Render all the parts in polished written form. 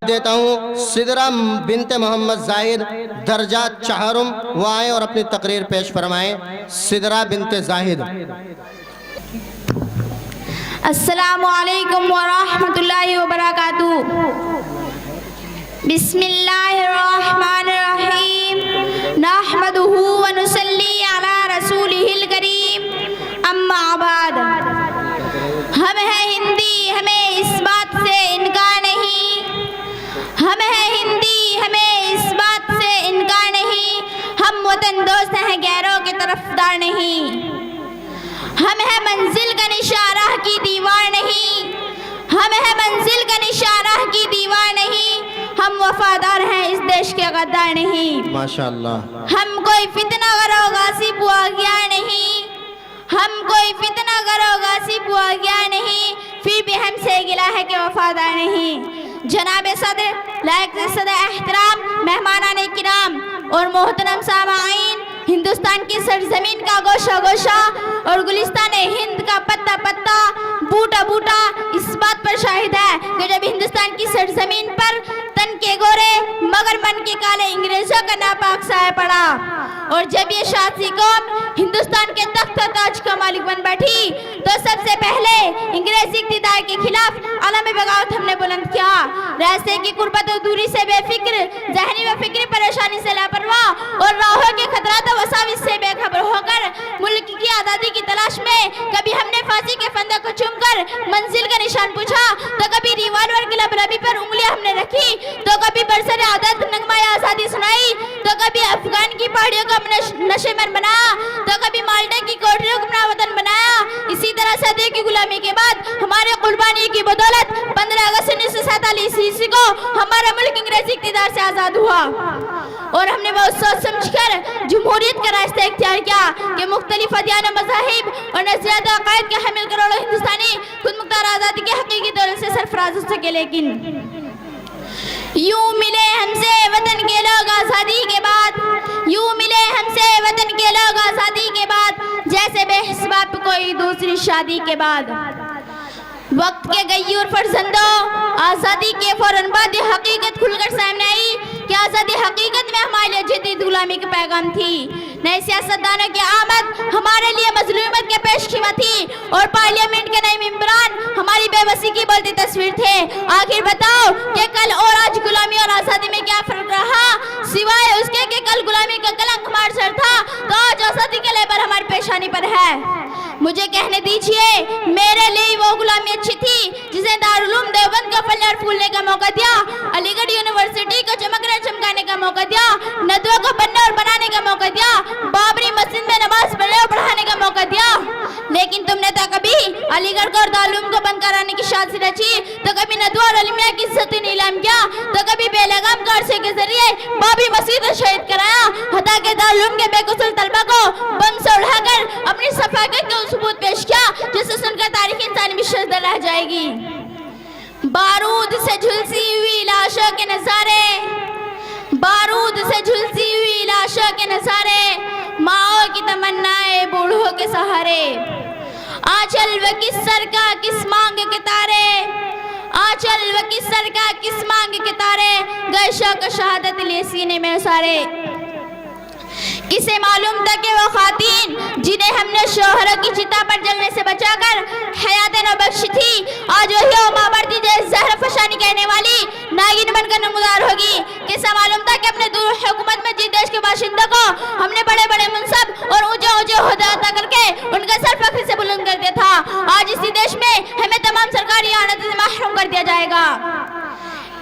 देता हूँ सिदरा बिनते मोहम्मद जाहिद दर्जा चाहरुम, वो आए और अपनी तकरीर पेश फरमाएं। सिदरा बिनते जाहिद। अस्सलामु अलैकुम व रहमतुल्लाहि व बरकातुहू। बिस्मिल्लाहिर्रहमानिर्रहीम। नहमदुहू व नुसल्ली अला रसूलिहिल करीम। अम्मा बाद। हम हैं हिंदी, हमें इस बात से इनकार नहीं। हम हैं हिंदी, हमें इस बात से इनकार नहीं। हम वतन दोस्त हैं, गैरों के तरफदार नहीं। हम है मंजिल का निशारा की दीवार नहीं। हम है मंजिल का निशारा की दीवार नहीं। हम वफादार हैं, इस देश के गद्दार नहीं। माशाअल्लाह। हम कोई फितना करो गासिब हुआ गया नहीं। हम कोई फितना करो गासिब हुआ गया नहीं। फिर भी हमसे गिला है कि वफादार नहीं। जनाब सदर, लायक सदर एहतराम, मेहमानान किराम और मोहतरम सामाईन, हिंदुस्तान की सरजमीन का गोशा गोशा और गुलिस्तान हिंद का पत्ता पत्ता, बूटा बूटा इस बात पर शाहिद है कि जब हिंदुस्तान की सरजमीन पर तन के गोरे मगर मन के काले अंग्रेजों का नापाक साया पड़ा और जब ये शासी कौम हिंदुस्तान के तख्त ताज का मालिक बन बैठी तो सबसे पहले अंग्रेजी इक़्तिदार के खिलाफ अलम बगावत हमने बुलंद किया। रास्ते की कुर्बत और दूरी से बेफिक्र, ज़हनी व फिक्री परेशानी से लापरवाह और राहों के खतरात व वसाविस से बेखबर होकर मुल्क की आज़ादी की तलाश में कभी हमने फांसी के फंदे को चूमकर मंजिल का निशान पूछा, तो कभी रिवॉल्वर की लबरबी पर उंगलियां हमने रखी, तो कभी बरसर आदत नगमा आज़ादी सुनाई, तो कभी अफगान की पहाड़ियों को हमने नशेमन बनाया, तो कभी माल्टा की कोठरियों को अपना वतन बनाया। इसी तरह सदी की गुलामी के बाद हमारे कुर्बानी की बदौलत 15 अगस्त 1947 ईस्वी को हमारा मुल्क अंग्रेजी इक़्तिदार से आज़ाद हुआ और हमने बहुत सोच समझकर जमहूरियत का रास्ता इख्तियार किया कि मुख्तलिफ अदियान, मज़ाहिब और नज़रियात व अक़ायद के हामिल करोड़ों हिंदुस्तानी खुद मुख्तार आज़ादी की हकीकी दौलत से सरफराज हो सके। लेकिन यूं मिले हमसे वतन के लोग आज़ादी के बाद, यूं मिले हमसे वतन के लोग आज़ादी के बाद, जैसे बेहिसाब कोई दूसरी शादी के बाद। वक्त के गयूर फर्जंदों, आज़ादी के फौरन बाद ये हकीकत खुलकर सामने आई कि आज़ादी हकीकत में हमारे लिए जदीद गुलामी का पैगाम थी। नए सियासतदानों की आमद हमारे लिए मजलूमियत के पेशखीमा थी और पार्लियामेंट के नए मेंबरान हमारी बेबसी की बढ़ती तस्वीर थे। आखिर बताओ कि कल और आज गुलामी और आज़ादी में क्या फर्क रहा, सिवाय उसके कि कल गुलामी का कलंक हमारे सर था तो आज आज़ादी के लेबर हमारी पेशानी पर है। मुझे कहने दीजिए, मेरे लिए वो गुलामी अच्छी थी जिसे दारुल उलूम देवबंद का फलर फूलने का मौका दिया, अलीगढ़ यूनिवर्सिटी को चमकने चमकाने का मौका दिया, नदवा को बनने और बनाने का मौका दिया, बाबरी मस्जिद में नमाज पढ़ने और पढ़ाने का मौका दिया। लेकिन तुमने तो कभी अलीगढ़ को और दारुल उलूम को बंद कराने की साजिश रची, तो कभी नदवा और अलिमिया की इज्जत नीलाम किया, तो कभी बेलगाम कारसे के जरिए बाबरी मस्जिद को शहीद कराया, हता के दारुल उलूम के बेकसूर तलबा को बम से उड़ाकर अपनी सफाकत को सबूत पेश किया जिसे सुनकर तारीख इंसानी में शर्दा रह जाएगी। बारूद से झुलसी हुई लाशों के नजारे, बारूद से झुलसी हुई लाशों के नजारे, माओ की तमन्नाएं बूढ़ों के सहारे। आंचल व किस सर का किस मांग के तारे, आंचल व किस सर का किस मांग के तारे, गए शौक शहादत लिए सीने में सारे। किसे मालूम था कि वो खातीन जिन्हें हमने शोहरों की चिता पर जलने से बचाकर हयात न बख्शी थी, आज वही मावर्ती जहर फशानी कहने वाली नागिन बनकर नमूदार होगी। किसे मालूम था कि अपने दूर हुकूमत में जिस देश के बाशिंदों को हमने बड़े बड़े मुनसब और ऊंचे ऊंचे ओहदे अता करके उनका बुलंद कर दिया था, आज इसी देश में हमें तमाम सरकारी आनत से महरूम कर दिया जाएगा।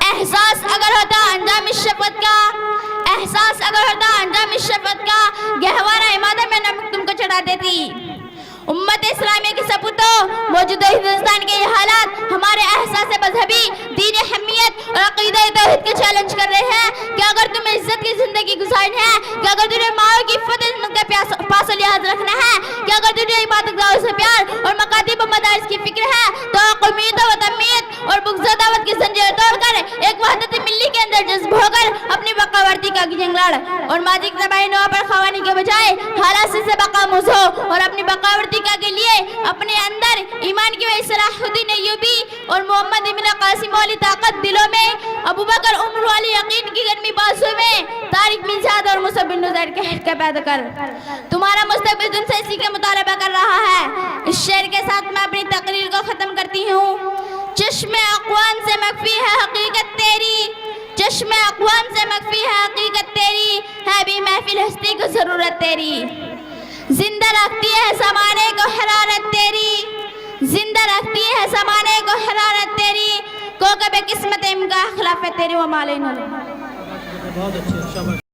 एहसास अगर होता अंजाम इस शपथ का, एहसास अगर होता अंजाम इस शपथ का, गहवारा इमादत में नमक तुमको चढ़ा देती। उम्मत इस्लामी के सपूतों, मौजूदा हिंदुस्तान के ये हालात हमारे एहसास मजहबी, दीन हमीयत और अक़ीदा तौहीद के चैलेंज कर रहे हैं कि अगर तुम्हें इज्जत की जिंदगी गुजारनी है, कि अगर तुझे माओ की इफ़्फ़त का पास लिहाज रखना है, कि अगर तुझे इबादत गाहों से प्यार और मकातिब व मदारिस की फिक्र है, तो कौमियत व तमीयत और बुग़्ज़ दावत की जंजीर तोड़कर एक वहदत मिल्ली के अंदर जज्ब होकर अपनी बकावर्ती का जंग लड़ और माजी की ज़बानी नौ पर ख़वानी के बजाय हालात से बकामूज़ हो और अपनी बकावर्ती के लिए अपने अंदर ईमान की वही सलाहुद्दीन अय्यूबी और मोहम्मद इब्न कासिम वाली ताकत दिलों में, अबू बकर उम्र वाली यकीन की गर्मी बाजू में, तारिक मिजाज और मुसअब बिन नुज़ैर के हट पैदा कर। तुम्हारा मुस्तकबिल तुमसे इसी का मुतालबा कर रहा है। इस शेर के साथ मैं अपनी तकरीर को खत्म करती हूँ। चश्मे अक़वाम से मख्फी है हकीकत तेरी, चश्मे अक़वाम से मख्फी है हकीकत तेरी, है भी महफिल हस्ती को ज़रूरत तेरी। जिंदा रखती है ज़माने को हरारत तेरी, जिंदा रखती है ज़माने को हरारत तेरी, को कभी किस्मत इनका खिलाफ तेरी व माले। बहुत अच्छे।